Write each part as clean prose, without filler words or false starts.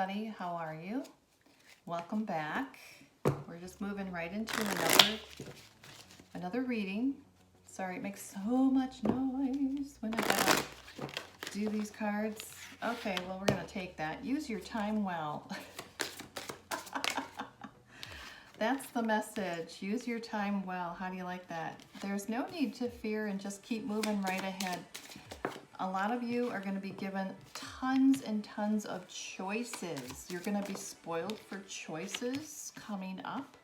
everybody. How are you? Welcome back. We're just moving right into another reading. Sorry, it makes so much noise when I gotta do these cards. Okay, well, we're gonna take that. Use your time well. That's the message. Use your time well. How do you like that? There's no need to fear and just keep moving right ahead. A lot of you are going to be given tons and tons of choices. You're going to be spoiled for choices coming up.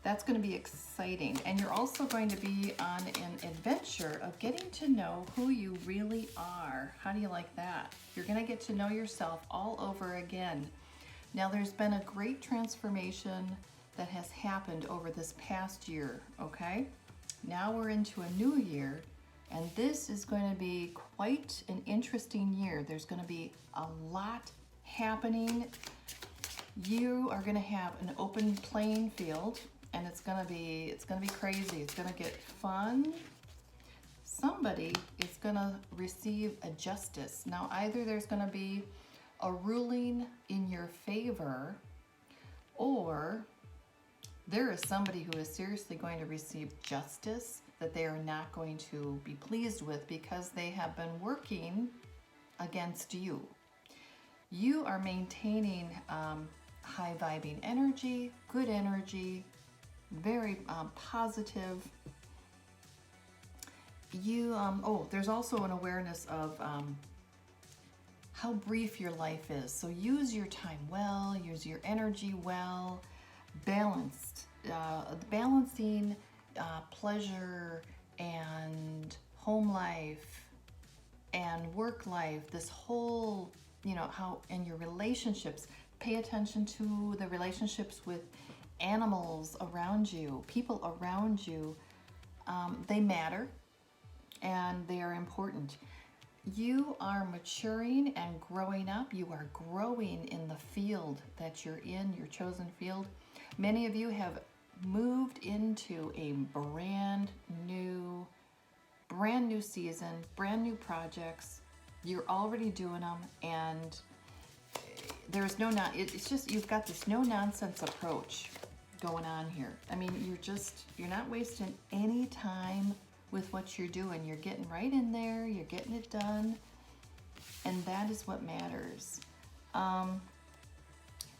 That's going to be exciting. And you're also going to be on an adventure of getting to know who you really are. How do you like that? You're going to get to know yourself all over again. Now, there's been a great transformation that has happened over this past year, okay? Now we're into a new year. And this is going to be quite an interesting year. There's going to be a lot happening. You are going to have an open playing field, and it's going to be crazy. It's going to get fun. Somebody is going to receive a justice. Now, either there's going to be a ruling in your favor, or there is somebody who is seriously going to receive justice that they are not going to be pleased with because they have been working against you. You are maintaining high vibing energy, good energy, very positive. There's also an awareness of how brief your life is. So use your time well, use your energy well, balancing pleasure and home life and work life, this whole, how in your relationships, pay attention to the relationships with animals around you, people around you. They matter and they are important. You are maturing and growing up. You are growing in the field that you're in, your chosen field. Many of you have moved into a brand new season, brand new projects. You're already doing them, and there's it's just, you've got this no nonsense approach going on here. I mean, you're not wasting any time with what you're doing. You're getting right in there, you're getting it done, and that is what matters.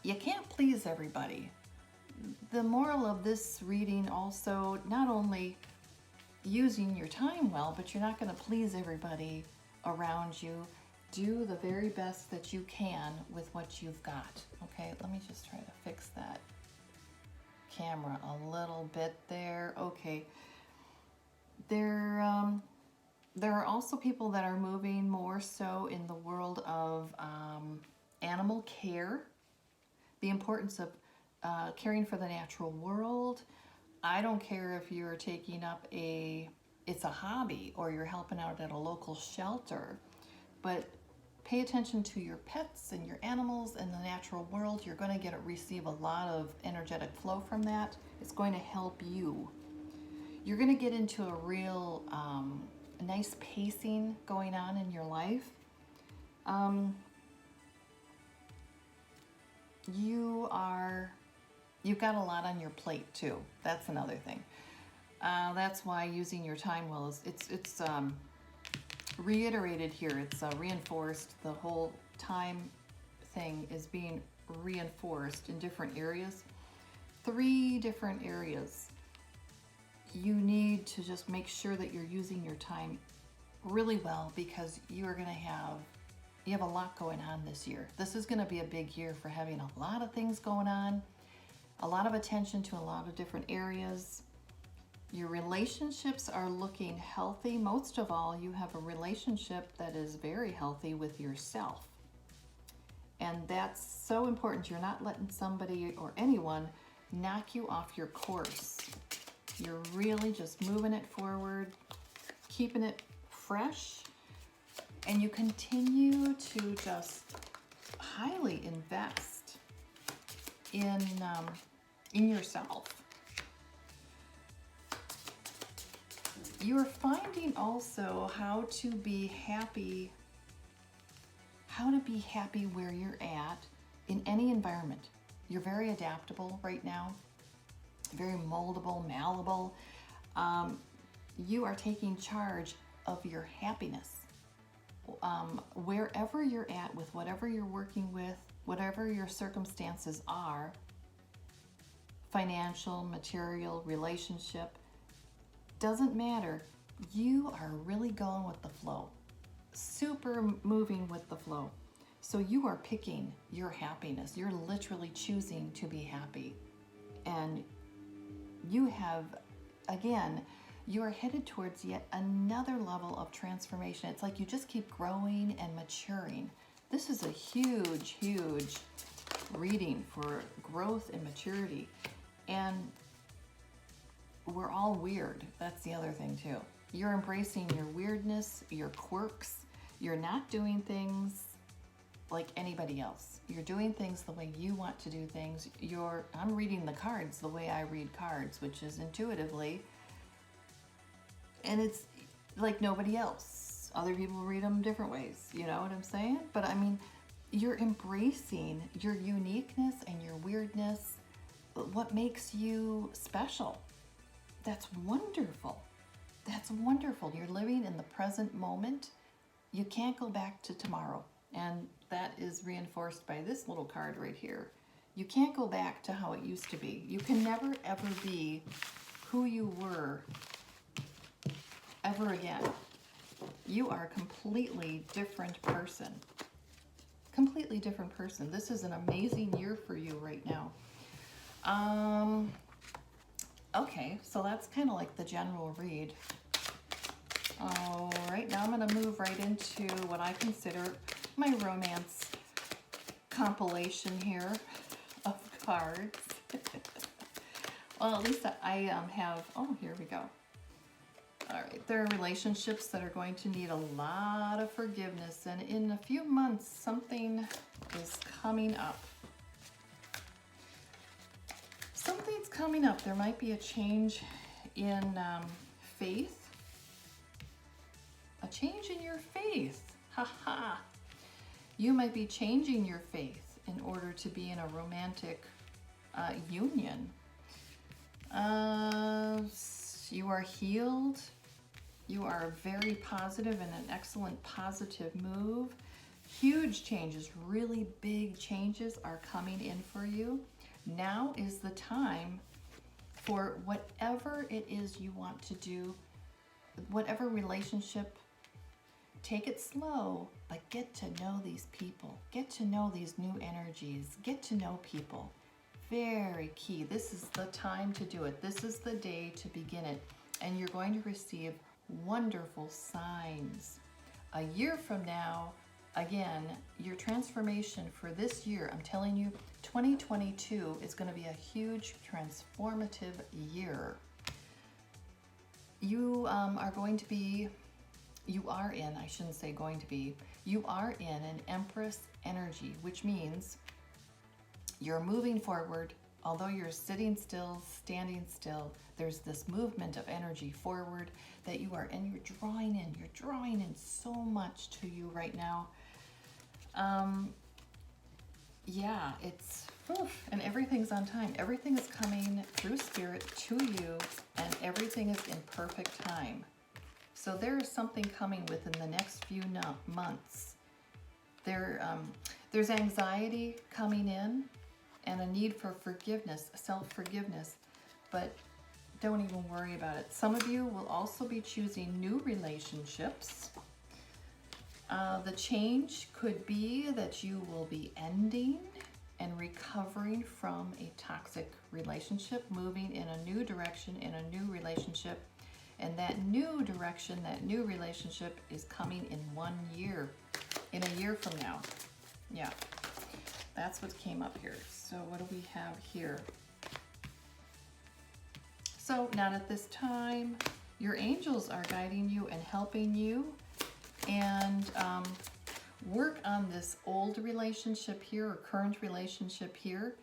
You can't please everybody. The moral of this reading also, not only using your time well, but you're not going to please everybody around you. Do the very best that you can with what you've got. Okay, let me just try to fix that camera a little bit there. Okay. There are also people that are moving more so in the world of animal care, the importance of caring for the natural world. I don't care if you're taking up it's a hobby or you're helping out at a local shelter, but pay attention to your pets and your animals and the natural world. You're going to receive a lot of energetic flow from that. It's going to help you. You're going to get into a real nice pacing going on in your life. You've got a lot on your plate too. That's another thing. That's why using your time well is it's reiterated here. It's reinforced. The whole time thing is being reinforced in different areas. 3 different areas. You need to just make sure that you're using your time really well, because you have a lot going on this year. This is going to be a big year for having a lot of things going on, a lot of attention to a lot of different areas. Your relationships are looking healthy. Most of all, you have a relationship that is very healthy with yourself. And that's so important. You're not letting somebody or anyone knock you off your course. You're really just moving it forward, keeping it fresh, and you continue to just highly invest in yourself. You're finding also how to be happy how to be happy where you're at in any environment. You're very adaptable right now, very moldable, malleable. You are taking charge of your happiness. Wherever you're at with whatever you're working with, whatever your circumstances are, financial, material, relationship, doesn't matter. You are really going with the flow, super moving with the flow. So you are picking your happiness. You're literally choosing to be happy. And you have, again, you are headed towards yet another level of transformation. It's like you just keep growing and maturing. This is a huge, huge reading for growth and maturity. And we're all weird. That's the other thing too. You're embracing your weirdness, your quirks. You're not doing things like anybody else. You're doing things the way you want to do things. I'm reading the cards the way I read cards, which is intuitively. And it's like nobody else. Other people read them different ways. You know what I'm saying? But I mean, you're embracing your uniqueness and your weirdness. What makes you special? That's wonderful. That's wonderful. You're living in the present moment. You can't go back to tomorrow. And that is reinforced by this little card right here. You can't go back to how it used to be. You can never, ever be who you were ever again. You are a completely different person. Completely different person. This is an amazing year for you right now. Okay, so that's kind of like the general read. All right, now I'm going to move right into what I consider my romance compilation here of cards. Well, at least I have, oh, here we go. All right, there are relationships that are going to need a lot of forgiveness, and in a few months, something is coming up. Something's coming up. There might be a change in faith. A change in your faith. Ha. You might be changing your faith in order to be in a romantic union. You are healed. You are very positive and an excellent positive move. Huge changes, really big changes are coming in for you. Now is the time for whatever it is you want to do, whatever relationship. Take it slow, but get to know these people. Get to know these new energies. Get to know people. Very key. This is the time to do it. This is the day to begin it. And you're going to receive wonderful signs. A year from now, again, your transformation for this year, I'm telling you, 2022 is going to be a huge transformative year. You are going to be, you are in, I shouldn't say going to be, you are in an Empress energy, which means you're moving forward. Although you're sitting still, standing still, there's this movement of energy forward that you are, and you're drawing in so much to you right now. Yeah, it's, and everything's on time. Everything is coming through spirit to you, and everything is in perfect time. So there is something coming within the next few months. There's anxiety coming in, and a need for forgiveness, self-forgiveness, but don't even worry about it. Some of you will also be choosing new relationships. The change could be that you will be ending and recovering from a toxic relationship, moving in a new direction in a new relationship, and that new direction, that new relationship is coming in 1 year, in a year from now. Yeah. That's what came up here. So what do we have here? So not at this time. Your angels are guiding you and helping you, and work on this old relationship here or current relationship here.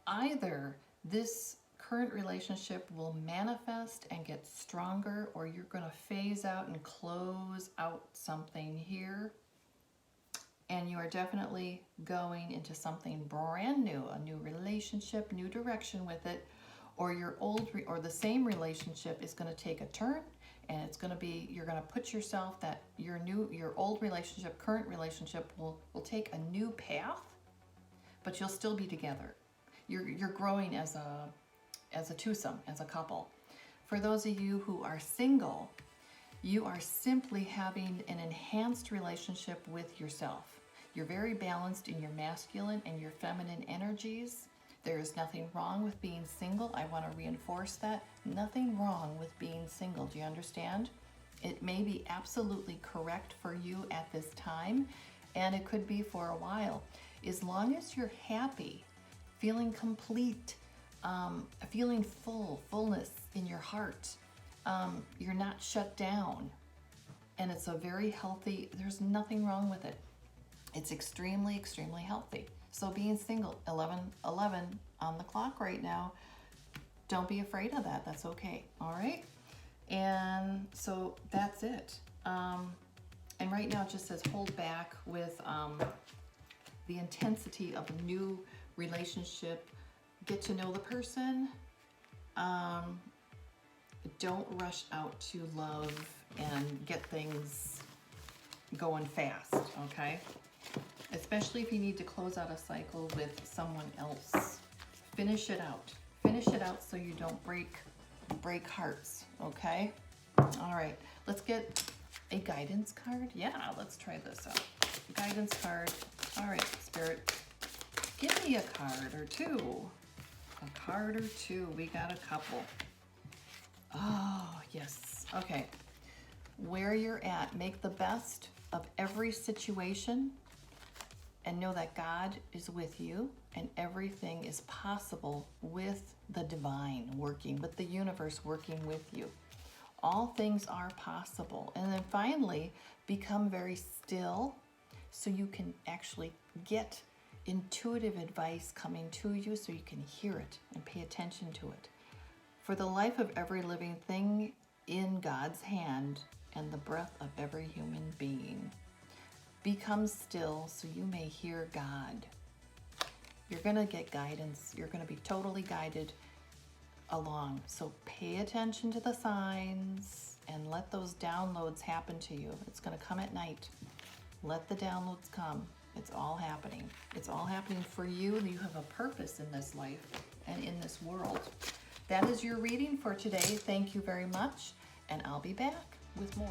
Either this current relationship will manifest and get stronger, or you're going to phase out and close out something here. and you are definitely going into something brand new, a new relationship, new direction with it, or your or the same relationship is going to take a turn, and it's going to be, you're going to put yourself that your old relationship, current relationship will take a new path, but you'll still be together. You're growing as a twosome, as a couple. For those of you who are single, you are simply having an enhanced relationship with yourself. You're very balanced in your masculine and your feminine energies. There is nothing wrong with being single. I want to reinforce that. Nothing wrong with being single. Do you understand? It may be absolutely correct for you at this time, and it could be for a while. As long as you're happy, feeling complete, feeling fullness in your heart, you're not shut down, and it's a very healthy, there's nothing wrong with it. It's extremely, extremely healthy. So being single, 11 on the clock right now, don't be afraid of that. That's okay. All right. And so that's it. And right now it just says hold back with the intensity of a new relationship. Get to know the person. Don't rush out to love and get things going fast, okay? Especially if you need to close out a cycle with someone else. Finish it out. Finish it out so you don't break hearts, okay? All right, let's get a guidance card. Yeah, let's try this out. Guidance card. All right, Spirit, give me a card or two. A card or two. We got a couple. Oh, yes. Okay. Where you're at, make the best of every situation and know that God is with you and everything is possible with the divine working, with the universe working with you. All things are possible. And then finally, become very still so you can actually get intuitive advice coming to you so you can hear it and pay attention to it. For the life of every living thing in God's hand and the breath of every human being. Become still so you may hear God. You're going to get guidance. You're going to be totally guided along. So pay attention to the signs and let those downloads happen to you. It's going to come at night. Let the downloads come. It's all happening. It's all happening for you. You have a purpose in this life and in this world. That is your reading for today. Thank you very much, and I'll be back with more.